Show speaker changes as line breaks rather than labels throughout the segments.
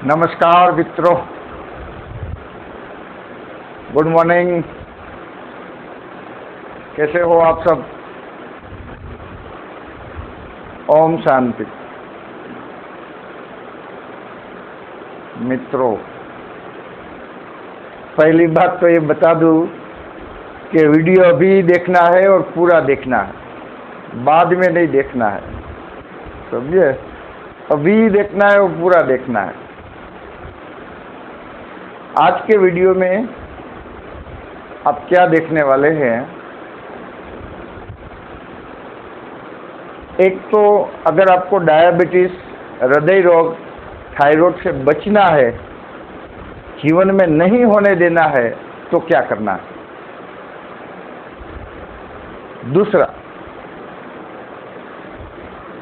नमस्कार मित्रों, good morning. कैसे हो आप सब? ओम शांति। मित्रों, पहली बात तो ये बता दूं कि वीडियो अभी देखना है और पूरा देखना है, बाद में नहीं देखना है, समझे? अभी देखना है और पूरा देखना है। आज के वीडियो में आप क्या देखने वाले हैं? एक तो अगर आपको डायबिटीज, हृदय रोग, थायराइड से बचना है, जीवन में नहीं होने देना है, तो क्या करना है। दूसरा,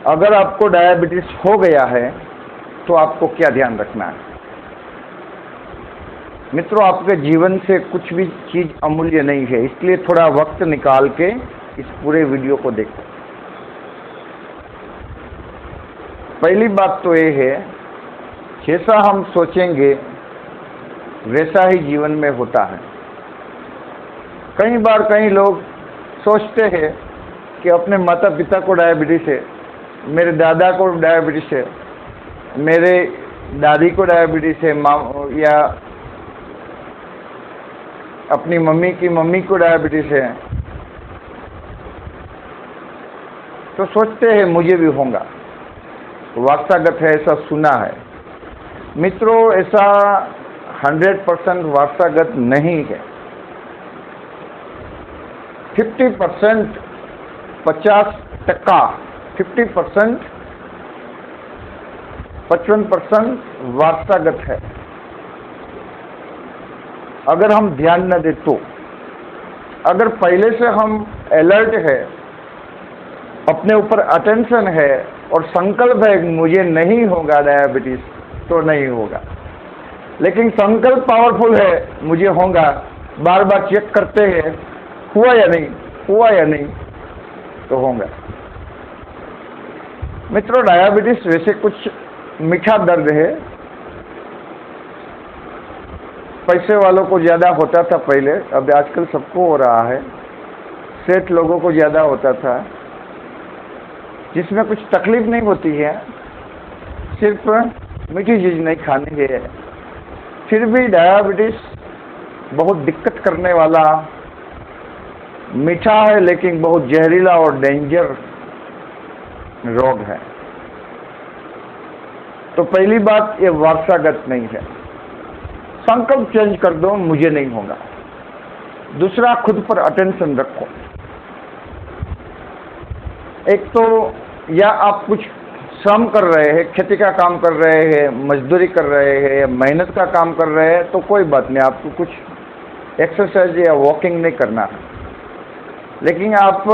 अगर आपको डायबिटीज हो गया है तो आपको क्या ध्यान रखना है। मित्रों, आपके जीवन से कुछ भी चीज़ अमूल्य नहीं है, इसलिए थोड़ा वक्त निकाल के इस पूरे वीडियो को देखो। पहली बात तो ये है, जैसा हम सोचेंगे वैसा ही जीवन में होता है। कई बार कई लोग सोचते हैं कि अपने माता पिता को डायबिटीज है, मेरे दादा को डायबिटीज है, मेरे दादी को डायबिटीज है, या अपनी मम्मी की मम्मी को डायबिटीज है, तो सोचते हैं मुझे भी होगा, वारसागत है, ऐसा सुना है। मित्रों, ऐसा 100% वारसागत नहीं है। 50%, 50%, 50%, 55% वारसागत है। अगर हम ध्यान न दें तो, अगर पहले से हम अलर्ट है, अपने ऊपर अटेंशन है और संकल्प है मुझे नहीं होगा डायबिटीज, तो नहीं होगा। लेकिन संकल्प पावरफुल है, मुझे होगा, बार बार चेक करते हैं हुआ या नहीं, हुआ या नहीं, तो होगा। मित्रों, डायबिटीज वैसे कुछ मीठा दर्द है। पैसे वालों को ज़्यादा होता था पहले, अब आजकल सबको हो रहा है। सेठ लोगों को ज़्यादा होता था, जिसमें कुछ तकलीफ नहीं होती है, सिर्फ मीठी चीज़ नहीं खानी है। फिर भी डायबिटीज बहुत दिक्कत करने वाला, मीठा है लेकिन बहुत जहरीला और डेंजर रोग है। तो पहली बात, ये वारसागत नहीं है। संकल्प चेंज कर दो, मुझे नहीं होगा। दूसरा, खुद पर अटेंशन रखो। एक तो या आप कुछ श्रम कर रहे हैं, खेती का काम कर रहे हैं, मजदूरी कर रहे हैं, या मेहनत का काम कर रहे हैं, तो कोई बात नहीं, आपको कुछ एक्सरसाइज या वॉकिंग नहीं करना है। लेकिन आप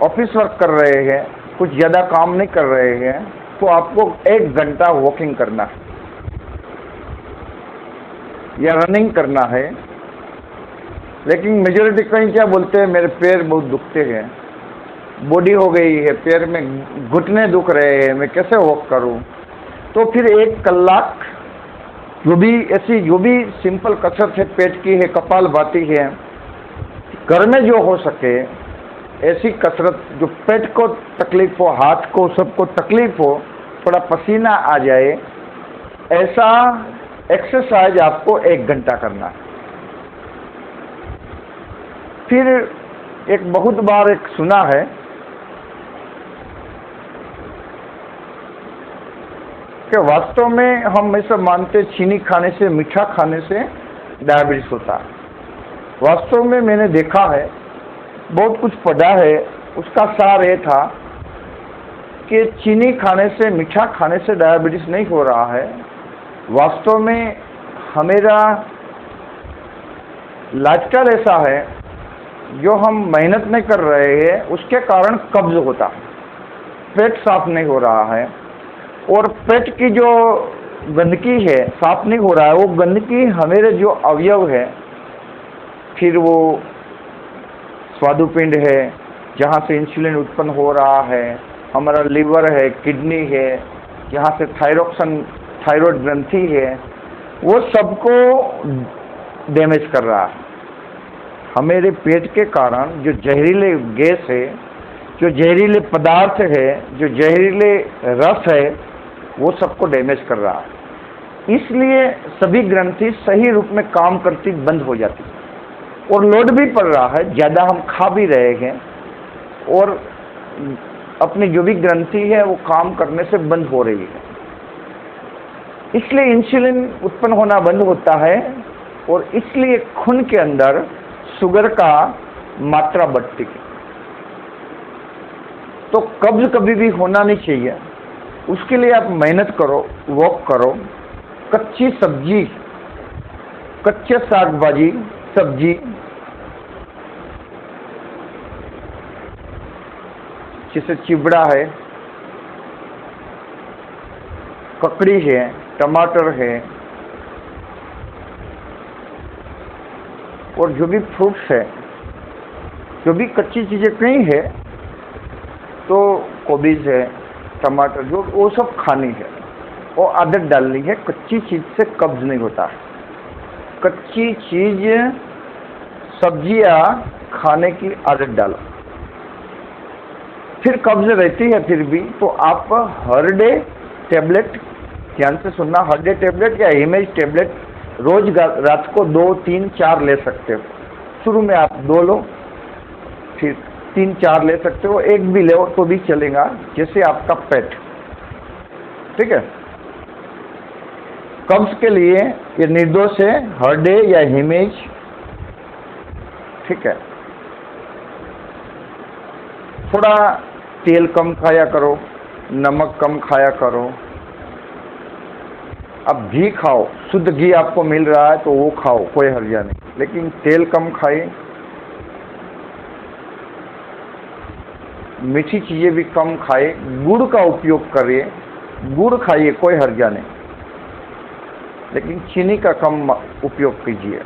ऑफिस वर्क कर रहे हैं, कुछ ज़्यादा काम नहीं कर रहे हैं, तो आपको 1 घंटा वॉकिंग करना है या रनिंग करना है। लेकिन मेजॉरिटी कहीं क्या बोलते हैं, मेरे पैर बहुत दुखते हैं, बॉडी हो गई है, पैर में घुटने दुख रहे हैं, मैं कैसे वॉक करूं। तो फिर 1 कलाक जो भी सिंपल कसरत है, पेट की है, कपालभाति है, घर में जो हो सके ऐसी कसरत, जो पेट को तकलीफ हो, हाथ को, सबको तकलीफ हो, थोड़ा पसीना आ जाए, ऐसा एक्सरसाइज आपको 1 घंटा करना है। फिर एक बहुत बार एक सुना है कि वास्तव में हम ऐसा मानते चीनी खाने से, मीठा खाने से डायबिटीज होता है। वास्तव में मैंने देखा है, बहुत कुछ पढ़ा है, उसका सार ये था कि चीनी खाने से, मीठा खाने से डायबिटीज नहीं हो रहा है। वास्तव में हमारा लाइफस्टाइल ऐसा है, जो हम मेहनत नहीं कर रहे हैं, उसके कारण कब्ज होता है, पेट साफ नहीं हो रहा है, और पेट की जो गंदगी है साफ नहीं हो रहा है। वो गंदगी हमारे जो अवयव है, फिर वो स्वादुपिंड है, जहाँ से इंसुलिन उत्पन्न हो रहा है, हमारा लीवर है, किडनी है, जहाँ से थायराइड ग्रंथि है, वो सबको डैमेज कर रहा है। हमारे पेट के कारण जो जहरीले गैस है, जो जहरीले पदार्थ है, जो जहरीले रस है, वो सबको डैमेज कर रहा है। इसलिए सभी ग्रंथि सही रूप में काम करती बंद हो जाती है और लोड भी पड़ रहा है, ज़्यादा हम खा भी रहे हैं और अपनी जो भी ग्रंथि है वो काम करने से बंद हो रही है। इसलिए इंसुलिन उत्पन्न होना बंद होता है और इसलिए खून के अंदर शुगर का मात्रा बढ़ती है। तो कब्ज कभी भी होना नहीं चाहिए। उसके लिए आप मेहनत करो, वॉक करो, कच्ची सब्जी, कच्चे साग भाजी सब्जी, जैसे चिबड़ा है, ककड़ी है, टमाटर है, और जो भी फ्रूट्स है, जो भी कच्ची चीज़ें कहीं है, तो कोबीज है, टमाटर, जो वो सब खानी है, वो आदत डालनी है। कच्ची चीज़ से कब्ज नहीं होता। कच्ची चीज़, सब्जियां खाने की आदत डालो, फिर कब्ज रहती है फिर भी तो आप हर डे टेबलेट, ध्यान से सुनना, हर डे टेबलेट या हिमेज टेबलेट रोज रात को 2, 3, 4 ले सकते हो। शुरू में आप 2 लो, फिर 3, 4 ले सकते हो, 1 भी ले तो भी चलेगा, जैसे आपका पेट। ठीक है। कब्ज के लिए ये निर्दोष है, हर डे या हिमेज। ठीक है। थोड़ा तेल कम खाया करो, नमक कम खाया करो। अब घी खाओ, शुद्ध घी आपको मिल रहा है तो वो खाओ, कोई हर्जा नहीं, लेकिन तेल कम खाइए। मीठी चीज़ें भी कम खाइए, गुड़ का उपयोग करिए, गुड़ खाइए, कोई हर्जा नहीं, लेकिन चीनी का कम उपयोग कीजिए।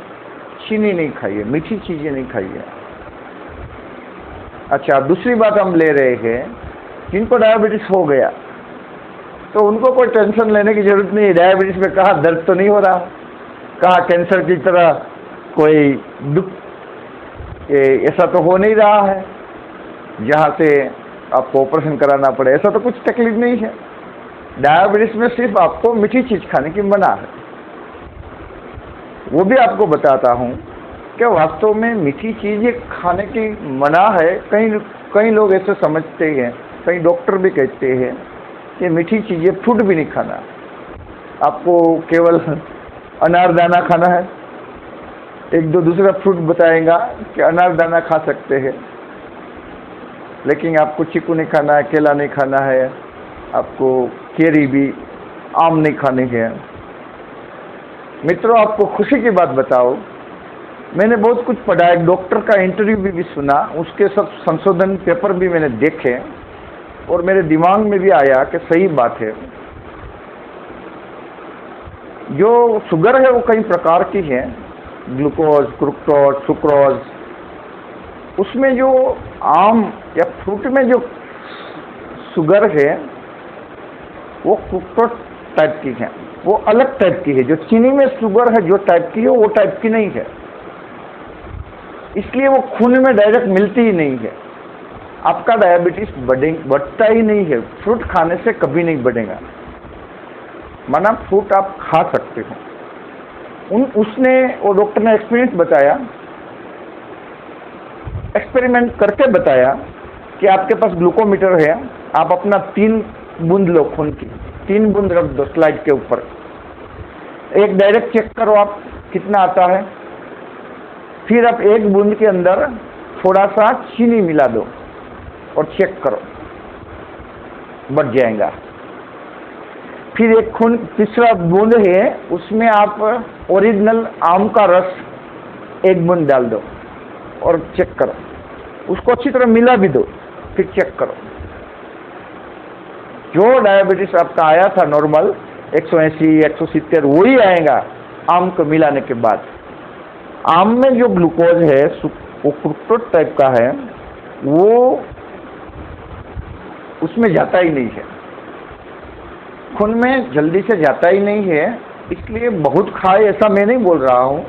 चीनी नहीं खाइए, मीठी चीज़ें नहीं खाइए। अच्छा, दूसरी बात हम ले रहे हैं, जिनको डायबिटीज़ हो गया तो उनको कोई टेंशन लेने की ज़रूरत नहीं है। डायबिटीज़ में कहाँ दर्द तो नहीं हो रहा, कहाँ कैंसर की तरह कोई दुख, ऐसा तो हो नहीं रहा है जहाँ से आपको ऑपरेशन कराना पड़े, ऐसा तो कुछ तकलीफ नहीं है। डायबिटीज़ में सिर्फ आपको मीठी चीज़ खाने की मना है। वो भी आपको बताता हूँ कि वास्तव में मीठी चीज़ें खाने की मना है। कई लोग ऐसे समझते हैं, कई डॉक्टर भी कहते हैं कि मीठी चीज़ें, फ्रूट भी नहीं खाना, आपको केवल अनारदाना खाना है। 1-2 दूसरा फ्रूट बताएगा कि अनारदाना खा सकते हैं, लेकिन आपको चीकू नहीं खाना है, केला नहीं खाना है, आपको केरी भी, आम नहीं खाने हैं। मित्रों, आपको खुशी की बात बताओ, मैंने बहुत कुछ पढ़ा, एक डॉक्टर का इंटरव्यू भी सुना, उसके सब संशोधन पेपर भी मैंने देखे और मेरे दिमाग में भी आया कि सही बात है। जो शुगर है वो कई प्रकार की है, ग्लूकोज, फ्रुक्टोज, सुक्रोज। उसमें जो आम या फ्रूट में जो शुगर है वो फ्रुक्टोज टाइप की है, वो अलग टाइप की है। जो चीनी में शुगर है जो टाइप की है वो टाइप की नहीं है, इसलिए वो खून में डायरेक्ट मिलती ही नहीं है। आपका डायबिटीज बढ़ता ही नहीं है, फ्रूट खाने से कभी नहीं बढ़ेगा। माना फ्रूट आप खा सकते हो। उसने, वो डॉक्टर ने एक्सपेरिमेंट करके बताया कि आपके पास ग्लूकोमीटर है, आप अपना 3 बूंद लो खून की, 3 बूंद रख दो स्लाइड के ऊपर, एक डायरेक्ट चेक करो आप कितना आता है, फिर आप 1 बूंद के अंदर थोड़ा सा चीनी मिला दो और चेक करो, बढ़ जाएगा। फिर एक खून तीसरा बूंद है, उसमें आप ओरिजिनल आम का रस 1 बूंद डाल दो और चेक करो, उसको अच्छी तरह मिला भी दो, फिर चेक करो। जो डायबिटीज आपका आया था नॉर्मल 180, 170, वही आएगा आम को मिलाने के बाद। आम में जो ग्लूकोज है वो फ्रुक्टोज टाइप का है, वो उसमें जाता ही नहीं है। खून में जल्दी से जाता ही नहीं है, इसलिए बहुत खाए ऐसा मैं नहीं बोल रहा हूँ,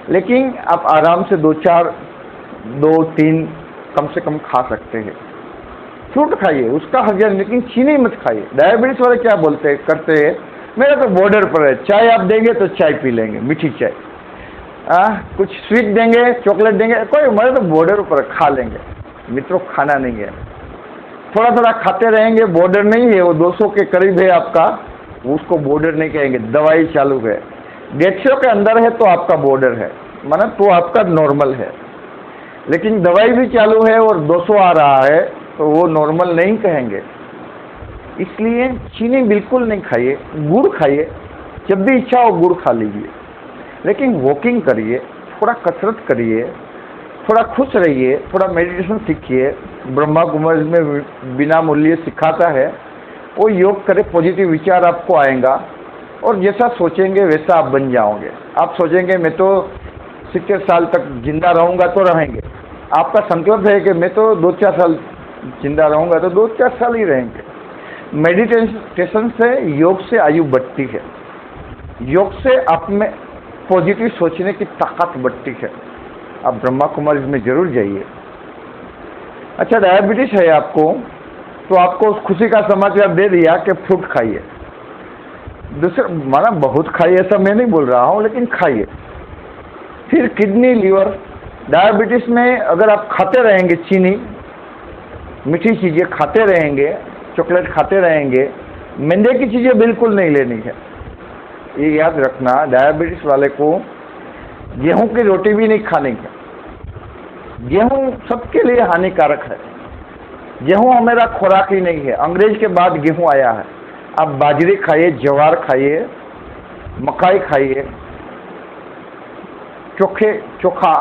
लेकिन आप आराम से 2-3 कम से कम खा सकते हैं। फ्रूट खाइए, उसका हजम, लेकिन चीनी मत खाइए। डायबिटीज वाले क्या बोलते हैं करते हैं, मेरा तो बॉर्डर पर है, चाय आप देंगे तो चाय पी लेंगे, मीठी चाय, कुछ स्वीट देंगे, चॉकलेट देंगे, कोई मेरे तो बॉर्डर पर खा लेंगे। मित्रों, खाना नहीं है, थोड़ा थोड़ा खाते रहेंगे, बॉर्डर नहीं है, वो 200 के करीब है आपका, उसको बॉर्डर नहीं कहेंगे, दवाई चालू है। 150 के अंदर है तो आपका बॉर्डर है, मतलब तो आपका नॉर्मल है, लेकिन दवाई भी चालू है और 200 आ रहा है तो वो नॉर्मल नहीं कहेंगे। इसलिए चीनी बिल्कुल नहीं खाइए, गुड़ खाइए, जब भी इच्छा हो गुड़ खा लीजिए, लेकिन वॉकिंग करिए, थोड़ा कसरत करिए, थोड़ा खुश रहिए, थोड़ा मेडिटेशन सीखिए। ब्रह्मा कुमारी में बिना मूल्य सिखाता है, वो योग करे, पॉजिटिव विचार आपको आएगा और जैसा सोचेंगे वैसा आप बन जाओगे। आप सोचेंगे मैं तो 70 साल तक जिंदा रहूँगा तो रहेंगे, आपका संकल्प है कि मैं तो 2-4 साल जिंदा रहूँगा तो 2-4 साल ही रहेंगे। मेडिटेशन से, योग से आयु बढ़ती है, योग से आप में पॉजिटिव सोचने की ताकत बढ़ती है। आप ब्रह्मा कुमारी में जरूर जाइए। अच्छा, डायबिटीज है आपको, तो आपको खुशी का समाचार दे दिया कि फ्रूट खाइए। दूसरा माना बहुत खाइए ऐसा मैं नहीं बोल रहा हूँ, लेकिन खाइए। फिर किडनी, लीवर, डायबिटीज में अगर आप खाते रहेंगे, चीनी मीठी चीज़ें खाते रहेंगे, चॉकलेट खाते रहेंगे, मैदे की चीज़ें बिल्कुल नहीं लेनी है। ये याद रखना, डायबिटीज वाले को गेहूं की रोटी भी नहीं खानी है। गेहूं सबके लिए हानिकारक है, गेहूं हमारा खुराक ही नहीं है, अंग्रेज के बाद गेहूं आया है। आप बाजरे खाइए, ज्वार खाइए, मकाई खाइए, चोखा,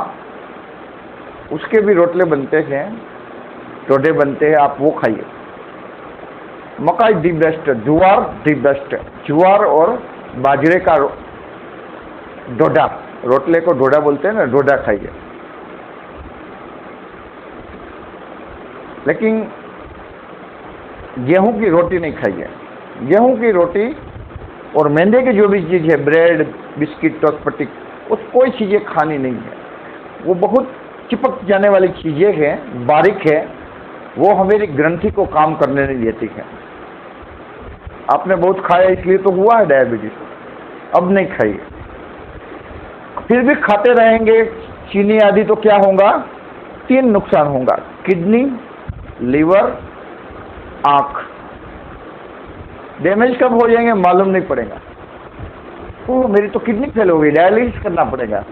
उसके भी रोटले बनते हैं, डोडे बनते हैं, आप वो खाइए। मकाई दी बेस्ट है, ज्वार दी बेस्ट है, ज्वार और बाजरे का डोडा, रोटले को डोडा बोलते हैं ना, डोडा खाइए। लेकिन गेहूं की रोटी नहीं खाइए। गेहूं की रोटी और मैदे की जो भी चीज़ है, ब्रेड, बिस्किट, टोस्ट, पट्टी, उस कोई चीज़ें खानी नहीं है। वो बहुत चिपक जाने वाली चीज़ें हैं, बारीक है, वो हमारी ग्रंथि को काम करने नहीं देती है। आपने बहुत खाया इसलिए तो हुआ है डायबिटीज, अब नहीं खाइए। फिर भी खाते रहेंगे चीनी आदि तो क्या होगा, 3 नुकसान होगा, किडनी, लीवर, आँख। डैमेज कब हो जाएंगे मालूम नहीं पड़ेगा। तो मेरी तो किडनी फेल हो गई, डायलिसिस करना पड़ेगा,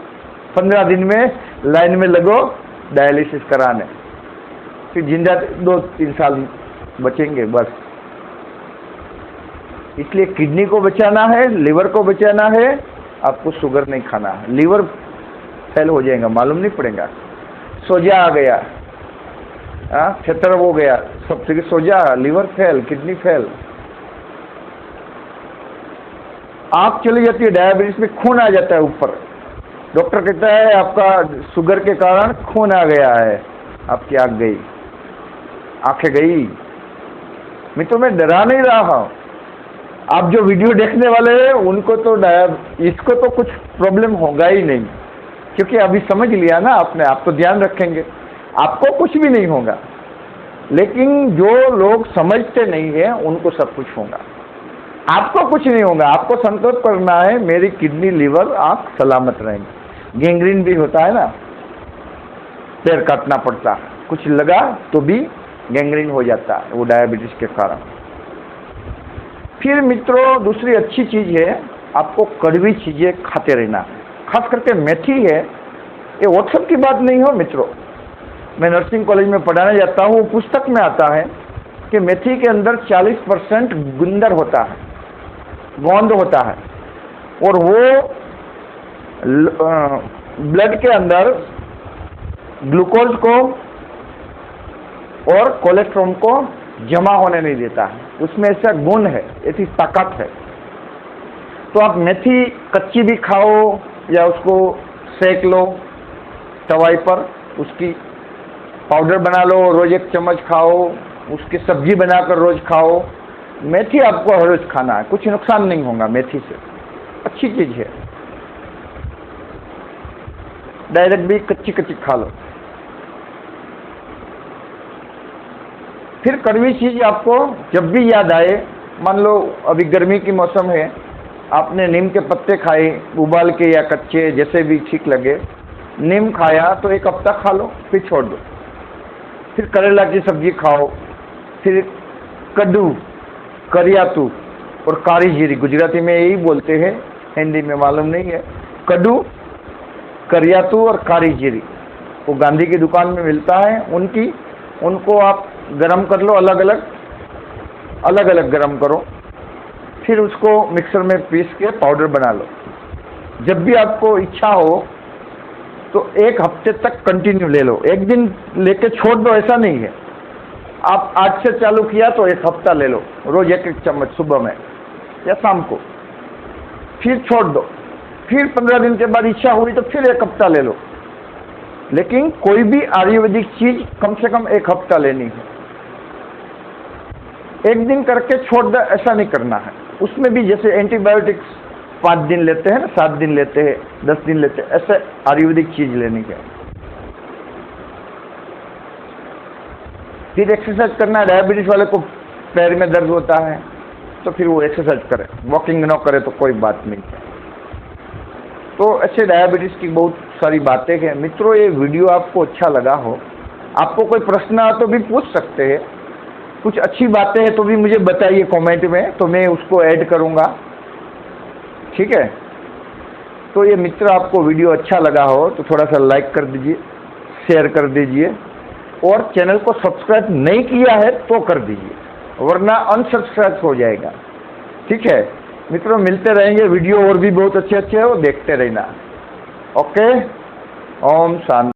15 दिन में लाइन में लगो डायलिसिस कराने, फिर जिंदा 2-3 साल बचेंगे बस। इसलिए किडनी को बचाना है, लिवर को बचाना है, आपको शुगर नहीं खाना है। लिवर फेल हो जाएगा मालूम नहीं पड़ेगा, सोजा आ गया, क्षेत्र हो गया, सब जगह सोजा, लिवर फेल, किडनी फेल। आँख चली जाती है, डायबिटीज में खून आ जाता है ऊपर, डॉक्टर कहता है आपका शुगर के कारण खून आ गया है, आपकी आँख गई, आंखें गई। मैं डरा नहीं रहा हूँ, आप जो वीडियो देखने वाले हैं उनको तो इसको तो कुछ प्रॉब्लम होगा ही नहीं, क्योंकि अभी समझ लिया ना आपने, आप तो ध्यान रखेंगे, आपको कुछ भी नहीं होगा। लेकिन जो लोग समझते नहीं है उनको सब कुछ होगा। आपको कुछ नहीं होगा, आपको संतोष करना है मेरी किडनी, लीवर, आँख सलामत रहेंगे। गैंग्रीन भी होता है ना, पैर काटना पड़ता है, कुछ लगा तो भी गैंग्रीन हो जाता है, वो डायबिटीज के कारण। फिर मित्रों, दूसरी अच्छी चीज़ है, आपको कड़वी चीज़ें खाते रहना, खास करके मेथी है। ये व्हाट्सएप की बात नहीं हो मित्रों, मैं नर्सिंग कॉलेज में पढ़ाने जाता हूँ, पुस्तक में आता है कि मेथी के अंदर 40% गुंदर होता है, गोंद होता है, और वो ब्लड के अंदर ग्लूकोज को और कोलेस्ट्रॉल को जमा होने नहीं देता है, उसमें ऐसा गुण है, ऐसी ताकत है। तो आप मेथी कच्ची भी खाओ या उसको सेक लो तवाई पर, उसकी पाउडर बना लो, रोज 1 चम्मच खाओ, उसकी सब्जी बनाकर रोज खाओ, मेथी आपको हर रोज खाना है, कुछ नुकसान नहीं होगा मेथी से, अच्छी चीज है। डायरेक्ट भी कच्ची कच्ची खा लो। फिर कड़वी चीज आपको जब भी याद आए, मान लो अभी गर्मी की मौसम है, आपने नीम के पत्ते खाए उबाल के या कच्चे, जैसे भी ठीक लगे, नीम खाया तो 1 हफ्ता खा लो, फिर छोड़ दो। फिर करेला की सब्जी खाओ, फिर कद्दू, करियातू और कारी जीरी, गुजराती में यही बोलते हैं, हिंदी में मालूम नहीं है। कद्दू, करियातू और कारी जीरी, वो गांधी की दुकान में मिलता है, उनको आप गरम कर लो, अलग अलग गरम करो, फिर उसको मिक्सर में पीस के पाउडर बना लो। जब भी आपको इच्छा हो तो 1 हफ्ते तक कंटिन्यू ले लो, एक दिन लेके छोड़ दो ऐसा नहीं है। आप आज से चालू किया तो 1 हफ्ता ले लो, रोज 1-1 चम्मच सुबह में या शाम को, फिर छोड़ दो। फिर 15 दिन के बाद इच्छा हुई तो फिर 1 हफ्ता ले लो, लेकिन कोई भी आयुर्वेदिक चीज कम से कम 1 हफ्ता लेनी है। एक दिन करके छोड़ दो ऐसा नहीं करना है। उसमें भी जैसे एंटीबायोटिक्स 5 दिन लेते हैं ना, 7 दिन लेते हैं, 10 दिन लेते हैं, ऐसे आयुर्वेदिक चीज लेनी है। फिर एक्सरसाइज करना है। डायबिटीज वाले को पैर में दर्द होता है तो फिर वो एक्सरसाइज करे, वॉकिंग ना करे तो कोई बात नहीं है। तो ऐसे डायबिटीज की बहुत सारी बातें हैं। मित्रों, ये वीडियो आपको अच्छा लगा हो, आपको कोई प्रश्न आ तो भी पूछ सकते हैं, कुछ अच्छी बातें हैं तो भी मुझे बताइए कमेंट में, तो मैं उसको ऐड करूँगा, ठीक है। तो ये मित्र, आपको वीडियो अच्छा लगा हो तो थोड़ा सा लाइक कर दीजिए, शेयर कर दीजिए, और चैनल को सब्सक्राइब नहीं किया है तो कर दीजिए, वरना अनसब्सक्राइब हो जाएगा, ठीक है। मित्रों, मिलते रहेंगे, वीडियो और भी बहुत अच्छे अच्छे हो, देखते रहना। ओके, ओम शांति।